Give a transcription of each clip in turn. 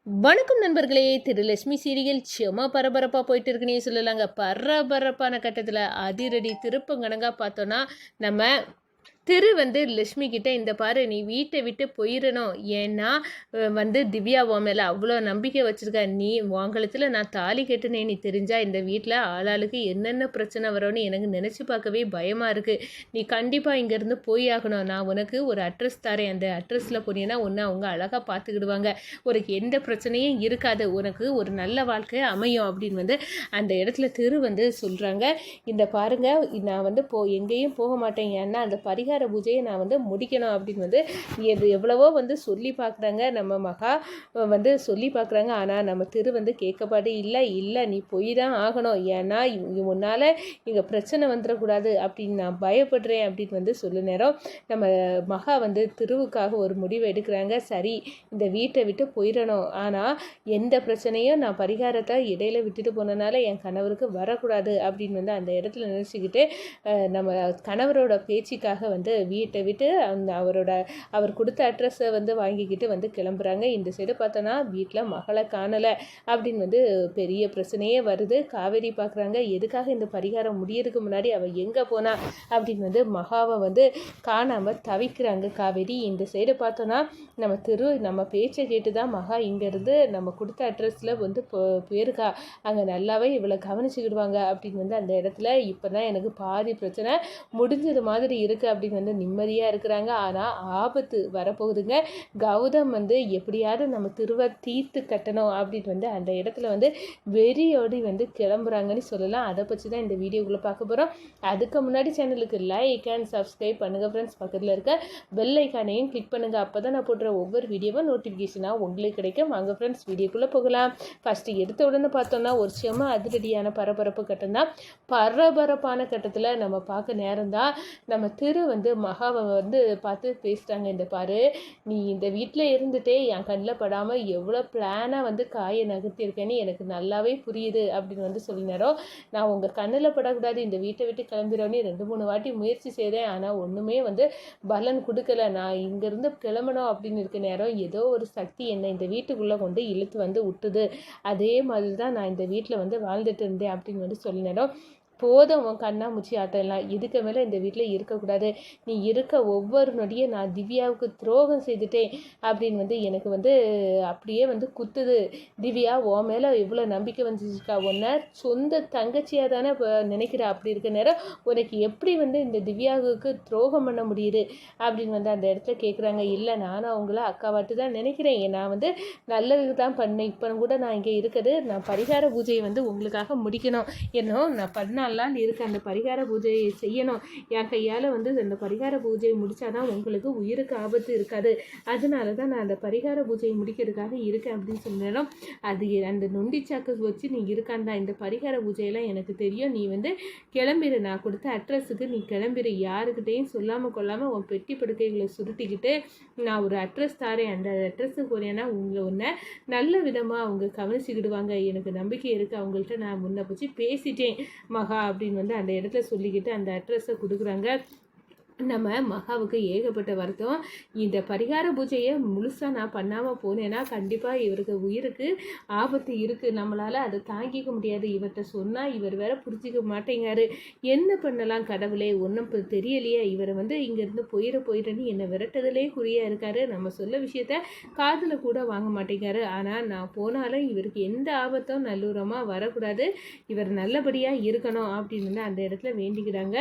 வணக்கம் நண்பர்களே. திருலட்சுமி சீரியல் செம பரபரப்பாக போயிட்டு இருக்குன்னே சொல்லலாங்க. பரபரப்பான கட்டத்தில் அதிரடி திருப்பங்கணங்கா பார்த்தோன்னா நம்ம லட்சுமி கிட்ட இந்த பாரு நீ வீட்டை விட்டு போயிடணும். ஏன்னா திவ்யா உன் மேலே அவ்வளோ நம்பிக்கை வச்சுருக்க. நீ வாங்கலத்தில் நான் தாலி கட்டுனே நீ தெரிஞ்சா இந்த வீட்டில் ஆளாளுக்கு என்னென்ன பிரச்சனை வரும்னு எனக்கு நினச்சி பார்க்கவே பயமாக இருக்குது. நீ கண்டிப்பாக இங்கேருந்து போய் ஆகணும். நான் உனக்கு ஒரு அட்ரஸ் தரேன். அந்த அட்ரஸில் போனீங்கன்னா ஒன்று அவங்க அழகாக பார்த்துக்கிடுவாங்க. உனக்கு எந்த பிரச்சனையும் இருக்காது. உனக்கு ஒரு நல்ல வாழ்க்கை அமையும் அப்படின்னு அந்த இடத்துல சொல்கிறாங்க. இந்த பாருங்கள், நான் எங்கேயும் போக மாட்டேன். ஏன்னா அந்த பரிகார பூஜையை நான் முடிக்கணும் அப்படின்னு எவ்வளவோ சொல்லி பார்க்குறாங்க. நம்ம மகா சொல்லி பார்க்குறாங்க. ஆனால் நம்ம கேட்கப்பாடு இல்லை நீ போய் தான் ஆகணும். ஏன்னா உன்னால் இங்கே பிரச்சனை வந்துடக்கூடாது அப்படின்னு நான் பயப்படுறேன் அப்படின்னு சொல்ல நேரம் நம்ம மகா திருவுக்காக ஒரு முடிவு எடுக்கிறாங்க. சரி, இந்த வீட்டை விட்டு போயிடணும். ஆனால் எந்த பிரச்சனையும் நான் பரிகாரத்தை இடையில விட்டுட்டு போனனால என் கணவருக்கு வரக்கூடாது அப்படின்னு அந்த இடத்துல நினச்சிக்கிட்டு நம்ம கணவரோட பேச்சுக்காக வீட்டை விட்டு அவர் கொடுத்த அட்ரஸை வாங்கிக்கிட்டு கிளம்புறாங்க. இந்த சைடு பார்த்தோன்னா வீட்டில் மகளை காணலை அப்படின்னு பெரிய பிரச்சனையே வருது. காவேரி பார்க்குறாங்க, எதுக்காக இந்த பரிகாரம் முடியறதுக்கு முன்னாடி அவள் எங்கே போனா அப்படின்னு மகாவை காணாமல் தவிக்கிறாங்க காவேரி. இந்த சைடு பார்த்தோன்னா நம்ம பேச்சை கேட்டு தான் மகா இங்கேருந்து நம்ம கொடுத்த அட்ரஸில் போயிருக்கா. அங்கே நல்லாவே இவளை கவனிச்சுக்கிடுவாங்க அப்படின்னு அந்த இடத்துல இப்போ தான் எனக்கு பாதி பிரச்சனை முடிஞ்சது மாதிரி இருக்குது அப்படின்னு நிம்மதியாக இருக்கிறாங்க. ஆனால் ஆபத்து வரப்போகுதுங்க. கௌதம் எப்படியாவது நம்ம திருவ தீர்த்து கட்டணும் அப்படின்னு அந்த இடத்துல வெறியோடி கிளம்புறாங்கன்னு சொல்லலாம். அதை பற்றி தான் இந்த வீடியோக்குள்ளே பார்க்க போகிறோம். அதுக்கு முன்னாடி சேனலுக்கு லைக் அண்ட் சப்ஸ்கிரைப் பண்ணுங்கள் ஃப்ரெண்ட்ஸ். பக்கத்தில் இருக்க பெல் ஐக்கானையும் கிளிக் பண்ணுங்கள். அப்போ தான் நான் போடுற ஒவ்வொரு வீடியோவும் நோட்டிஃபிகேஷனாக உங்களுக்கு கிடைக்கும். வாங்க ஃப்ரெண்ட்ஸ், வீடியோக்குள்ளே போகலாம். ஃபஸ்ட்டு எடுத்த உடனே பார்த்தோன்னா ஒரு செம அதிரடியான பரபரப்பு கட்டம் தான். பரபரப்பான கட்டத்தில் நம்ம பார்க்க நேரம் தான் நம்ம மகாவை பார்த்து பேசுகிறாங்க. இந்த பாரு, நீ இந்த வீட்டில் இருந்துட்டே என் கண்ணில் படாமல் எவ்வளோ பிளானாக காயை நகர்த்தியிருக்கேன்னு எனக்கு நல்லாவே புரியுது அப்படின்னு சொல்ல நேரம் நான் உங்கள் கண்ணில் படக்கூடாது, இந்த வீட்டை விட்டு கிளம்பிடுறோன்னு 2-3 வாட்டி முயற்சி செய்தேன். ஆனால் ஒன்றுமே பலன் கொடுக்கல. நான் இங்கேருந்து கிளம்பணும் அப்படின்னு இருக்க நேரம் ஏதோ ஒரு சக்தி என்னை இந்த வீட்டுக்குள்ளே கொண்டு இழுத்து விட்டுது. அதே மாதிரி தான் நான் இந்த வீட்டில் வாழ்ந்துட்டு இருந்தேன் அப்படின்னு சொல்ல நேரம் போதும் உன் கண்ணாமூச்சி ஆட்டம்லாம், இதுக்கு மேலே இந்த வீட்டில் இருக்கக்கூடாது. நீ இருக்க ஒவ்வொரு நொடியும் நான் திவ்யாவுக்கு துரோகம் செய்துட்டேன் அப்படின்னு எனக்கு அப்படியே குத்துது. திவ்யா உன் மேலே எவ்வளோ நம்பிக்கை வந்துச்சுக்கா. உன்னை சொந்த தங்கச்சியாக தானே நினைக்கிறா. அப்படி இருக்க நேரம் உனக்கு எப்படி இந்த திவ்யாவுக்கு துரோகம் பண்ண முடியுது அப்படின்னு அந்த இடத்துல கேட்குறாங்க. இல்லை, நானும் அவங்கள அக்காவாட்டு தான் நினைக்கிறேன். நான் நல்லதுக்கு தான் பண்ணேன். இப்போ கூட நான் இங்கே இருக்குது, நான் பரிகார பூஜையை உங்களுக்காக முடிக்கணும். என்னோ நான் பண்ண இருக்கு. அந்த பரிகார பூஜையை செய்யணும். என் கையால் அந்த பரிகார பூஜையை முடித்தாதான் உங்களுக்கு உயிருக்கு ஆபத்து இருக்காது. அதனால தான் நான் அந்த பரிகார பூஜையை முடிக்கிறதுக்காக இருக்கேன் அப்படின்னு சொன்னாலும் அது அந்த நொண்டிச்சாக்கு வச்சு நீ இருக்காண்டா. இந்த பரிகார பூஜையெல்லாம் எனக்கு தெரியும். நீ கிளம்பிடு. நான் கொடுத்த அட்ரஸுக்கு நீ கிளம்பிடு. யாருக்கிட்டையும் சொல்லாமல் கொள்ளாமல் உன் பெட்டி படுக்கைகளை சுருட்டிக்கிட்டு நான் ஒரு அட்ரஸ் தாரேன். அந்த அட்ரஸுக்கு போனேன்னா ஒன்றை நல்ல விதமாக அவங்க கவனிச்சுக்கிடுவாங்க. எனக்கு நம்பிக்கை இருக்குது. அவங்கள்ட்ட நான் முன்ன போச்சு பேசிட்டேன் மகா அப்படின்னு அந்த இடத்துல சொல்லிக்கிட்டு அந்த அட்ரஸை கொடுக்குறாங்க. நம்ம மகாவுக்கு ஏகப்பட்ட வருத்தம். இந்த பரிகார பூஜையை முழுசாக நான் பண்ணாமல் போனேன்னா கண்டிப்பாக இவருக்கு உயிருக்கு ஆபத்து இருக்குது. நம்மளால் அதை தாங்கிக்க முடியாது. இவர்கிட்ட சொன்னால் இவர் வேற புரிஞ்சிக்க மாட்டேங்காரு. என்ன பண்ணலாம் கடவுளே, ஒன்றும் தெரியலையே. இவரை இங்கேருந்து போயிடன்னு என்னை விரட்டதிலே குறியாக இருக்காரு. நம்ம சொல்ல விஷயத்த காதில் கூட வாங்க மாட்டேங்காரு. ஆனால் நான் போனாலும் இவருக்கு எந்த ஆபத்தும் நல்லூரமாக வரக்கூடாது. இவர் நல்லபடியாக இருக்கணும் அப்படின்னு அந்த இடத்துல வேண்டிக்கிறாங்க.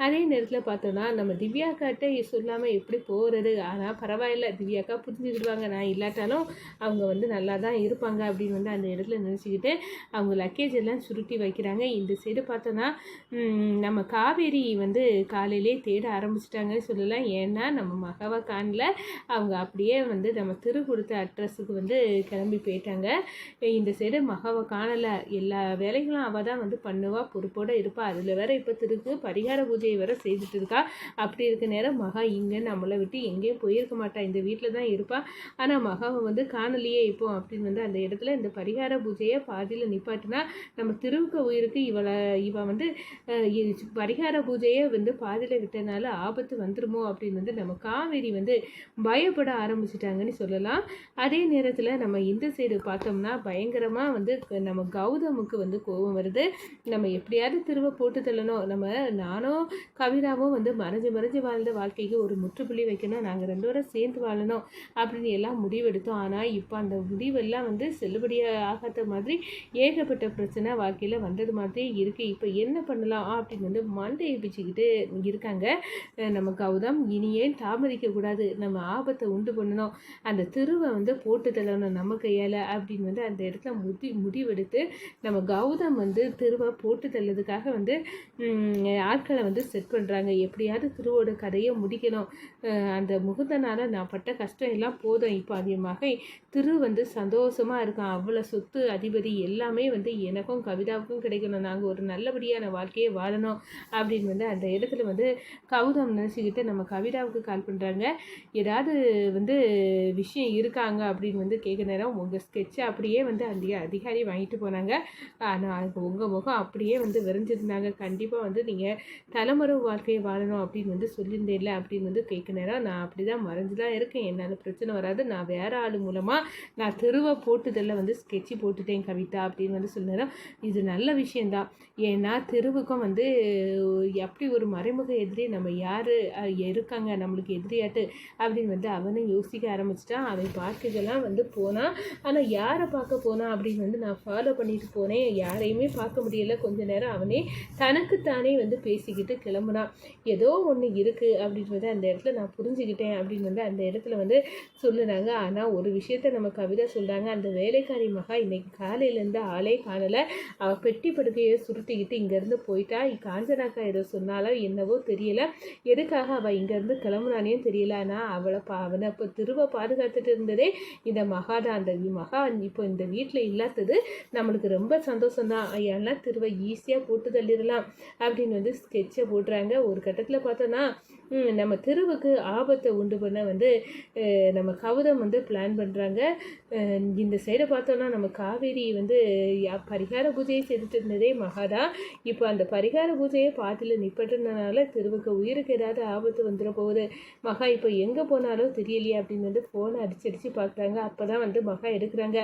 அதே நேரத்தில் பார்த்தோன்னா நம்ம திவ்யாக்காட்ட சொல்லாமல் எப்படி போகிறது. ஆனால் பரவாயில்ல, திவ்யாக்கா புரிஞ்சுக்கிடுவாங்க. நான் இல்லாட்டாலும் அவங்க நல்லா தான் இருப்பாங்க அப்படின்னு அந்த இடத்துல நினச்சிக்கிட்டு அவங்க லக்கேஜ் எல்லாம் சுருட்டி வைக்கிறாங்க. இந்த சைடு பார்த்தோன்னா நம்ம காவேரி காலையிலே தேட ஆரம்பிச்சிட்டாங்கன்னு சொல்லலாம். ஏன்னா நம்ம மகாவை காணல. அவங்க அப்படியே நம்ம திரு கொடுத்த அட்ரஸுக்கு கிளம்பி போயிட்டாங்க. இந்த சைடு மகாவை காணலை. எல்லா வேலைகளும் அவள் தான் பண்ணுவா, பொறுப்போடு இருப்பாள். அதில் வேற இப்போ திருக்கு பரிகார பூஜை பூஜையை வர செய்துட்டு இருக்கா. அப்படி இருக்க நேரம் மகா இங்கே நம்மளை விட்டு எங்கேயும் போயிருக்க மாட்டா, இந்த வீட்டில் தான் இருப்பா. ஆனால் மகாவை வந்து காணலையே இப்போ அப்படின்னு வந்து அந்த இடத்துல இந்த பரிகார பூஜையை பாதியில் நிப்பாட்டினா நம்ம திருவுக்க உயிருக்கு இவன் வந்து பரிகார பூஜையை வந்து பாதியில் விட்டனால ஆபத்து வந்துருமோ அப்படின்னு வந்து நம்ம காவேரி வந்து பயப்பட ஆரம்பிச்சிட்டாங்கன்னு சொல்லலாம். அதே நேரத்தில் நம்ம இந்த சைடு பார்த்தோம்னா பயங்கரமாக வந்து நம்ம கௌதமுக்கு வந்து கோபம் வருது. நம்ம எப்படியாவது திரும்ப போட்டு தள்ளணும், நானும் கவிதாவும் வந்து மறைஞ்சு வாழ்ந்த வாழ்க்கைக்கு ஒரு முற்றுப்புள்ளி வைக்கணும், நாங்கள் 2 பேரும் சேர்ந்து வாழணும் அப்படின்னு எல்லாம் முடிவெடுத்தோம். ஆனால் இப்போ அந்த முடிவெல்லாம் வந்து செல்லுபடியாக ஆகாத மாதிரி ஏகப்பட்ட பிரச்சனை வாழ்க்கையில் வந்தது மாதிரி இருக்குது. இப்போ என்ன பண்ணலாம் அப்படின்னு வந்து மண்டையை பிச்சுக்கிட்டு இருக்காங்க நம்ம கௌதம். இனியே தாமதிக்கக்கூடாது, நம்ம ஆபத்தை உண்டு பண்ணணும், அந்த திருவை வந்து போட்டு தள்ளணும் நம்ம கையால் அப்படின்னு வந்து அந்த இடத்துல முடிவெடுத்து நம்ம கௌதம் வந்து திருவை போட்டு தள்ளதுக்காக வந்து ஆட்களை வந்து செட் பண்ணுறாங்க. எப்படியாவது திருவோட கதையை முடிக்கணும், அந்த முகுந்தனால நான் பட்ட கஷ்டம் எல்லாம் போதும், இப்போ அதிகமாக திரு வந்து சந்தோஷமாக இருக்கான், அவ்வளோ சொத்து அதிபதி எல்லாமே வந்து எனக்கும் கவிதாவுக்கும் கிடைக்கணும், நாங்கள் ஒரு நல்லபடியான வாழ்க்கையை வாழணும் அப்படின்னு வந்து அந்த இடத்துல வந்து கௌதம் நினச்சிக்கிட்டு நம்ம கவிதாவுக்கு கால் பண்ணுறாங்க. ஏதாவது வந்து விஷயம் இருக்காங்க அப்படின்னு வந்து கேட்க நேரம் உங்கள் ஸ்கெட்சை அப்படியே வந்து அந்த அதிகாரி வாங்கிட்டு போனாங்க. ஆனால் உங்கள் முகம் அப்படியே வந்து விரைஞ்சிருந்தாங்க. கண்டிப்பாக வந்து நீங்கள் தலைமுறை வாழ்க்கையை வாழணும் அப்படின்னு வந்து சொல்லியிருந்தேன்ல அப்படின்னு வந்து கேட்க நேரம் நான் அப்படி தான் மறைஞ்சு தான் இருக்கேன், என்னால் பிரச்சனை வராது, நான் வேறு ஆள் மூலமாக நான் திருவை போட்டுதலில் வந்து ஸ்கெட்சு போட்டுட்டேன் கவிதா அப்படின்னு வந்து சொன்னேன். இது நல்ல விஷயந்தான், ஏன்னா தெருவுக்கும் வந்து அப்படி ஒரு மறைமுக எதிரி நம்ம யார் இருக்காங்க நம்மளுக்கு எதிரியாட்டு அப்படின்னு வந்து அவனும் யோசிக்க ஆரம்பிச்சிட்டான். அவன் பார்க்கெல்லாம் வந்து போனான். ஆனால் யாரை பார்க்க போனான் அப்படின்னு வந்து நான் ஃபாலோ பண்ணிட்டு போனேன், யாரையுமே பார்க்க முடியலை. கொஞ்ச நேரம் அவனே தனக்குத்தானே வந்து பேசிக்கிட்டு கிளம்புனான். ஏதோ ஒன்று இருக்குது அப்படின்றத அந்த இடத்துல நான் புரிஞ்சுக்கிட்டேன் அப்படின்னு வந்து அந்த இடத்துல வந்து சொல்லுறாங்க. ஆனால் ஒரு விஷயத்த நம்ம கவிதா சொல்கிறாங்க, அந்த வேலைக்காரி மகா இன்னைக்கு காலையிலேருந்து ஆளே காணலை, அவள் பெட்டி படுக்கையை சுருட்டிக்கிட்டு இங்கேருந்து போயிட்டா. காஞ்சனாக்கா ஏதோ சொன்னாலோ என்னவோ தெரியல, எதுக்காக அவள் இங்கேருந்து கிளம்புறானேயும் தெரியல. ஆனால் அவனை இப்போ திருவை பாதுகாத்துட்டு இருந்ததே இந்த மகா தான். அந்த மகா இப்போ இந்த வீட்டில் இல்லாதது நம்மளுக்கு ரொம்ப சந்தோஷம்தான், ஏன்னா திருவை ஈஸியாக போட்டு தள்ளிடலாம் அப்படின்னு வந்து ஸ்கெட்சை போடுறாங்க. ஒரு கட்டத்தில் பார்த்தோன்னா நம்ம திருவுக்கு ஆபத்தை உண்டு பண்ண வந்து நம்ம கௌதம் வந்து பிளான் பண்ணுறாங்க. இந்த சைடை பார்த்தோன்னா நம்ம காவேரி வந்து பரிகார பூஜையை செய்துட்டு இருந்ததே மகாதா. இப்போ அந்த பரிகார பூஜையை பாதியில் நிப்பட்டுனால திருவுக்கு உயிருக்கு ஏதாவது ஆபத்து வந்துட போகுது, மகா இப்போ எங்கே போனாலும் தெரியலையே அப்படின்னு வந்து ஃபோனை அடிச்சு பார்க்குறாங்க. அப்போ தான் வந்து மகா எடுக்கிறாங்க.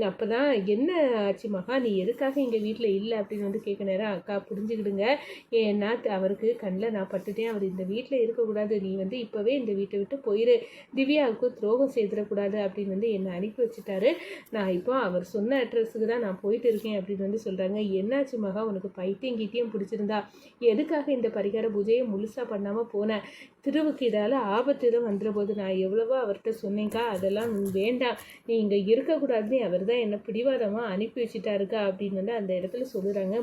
அப்போ தான் என்ன ஆச்சு மகா, நீ எதுக்காக எங்கள் வீட்டில் இல்லை அப்படின்னு வந்து கேட்க நேரம் அக்கா புரிஞ்சுக்கிடுங்க, ஏன்னா அவருக்கு கண்ணில் நான் பட்டுட்டேன், அவர் இந்த வீட்டில் இருக்கக்கூடாது, நீ வந்து இப்போவே இந்த வீட்டை விட்டு போயிரு, திவ்யாவுக்கு துரோகம் செய்திடக்கூடாது அப்படின்னு வந்து என்னை அனுப்பி வச்சுட்டாரு. நான் இப்போ அவர் சொன்ன அட்ரஸுக்கு தான் நான் போயிட்டு இருக்கேன் அப்படின்னு வந்து சொல்கிறாங்க. என்னாச்சு மகா, உனக்கு பைத்தியம் கிட்டியம் பிடிச்சிருந்தா எதுக்காக இந்த பரிகார பூஜையை முழுசாக பண்ணாமல் போனேன், திருவுக்கு இதால் ஆபத்து எதுவும் வந்துட போது நான் எவ்வளவோ அவர்கிட்ட சொன்னேங்க்கா, அதெல்லாம் வேண்டாம், நீ இங்கே இருக்கக்கூடாதுன்னு அவர் தான் என்னை பிடிவாதமாக அனுப்பி வச்சுட்டாருக்கா அப்படின்னு வந்து அந்த இடத்துல சொல்லுறாங்க.